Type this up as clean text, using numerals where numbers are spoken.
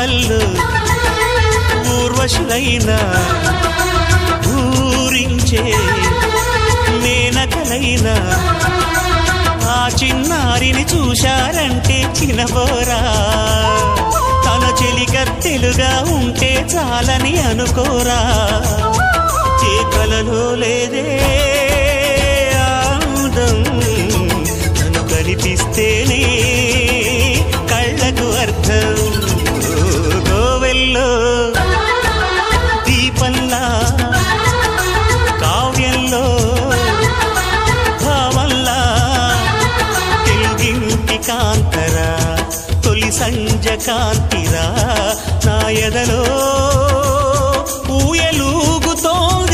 కళ్ళు ఊర్వశులైన ఊరించే మేనకలైన ఆ చిన్నారిని చూశారంటే చినబోరా తన చెలికత్తెలుగా ఉంటే చాలని అనుకోరా ఏ కలలో లేదే ఆనందం తను కనిపిస్తేనే కళ్ళకు అర్థం గోవెల్లో దీపంలా కావ్యంలో భావంలా తెలుగింటి కాంతరా తొలి సంజ కాంతిరా నా ఎదలో ఊయలూగుతోంది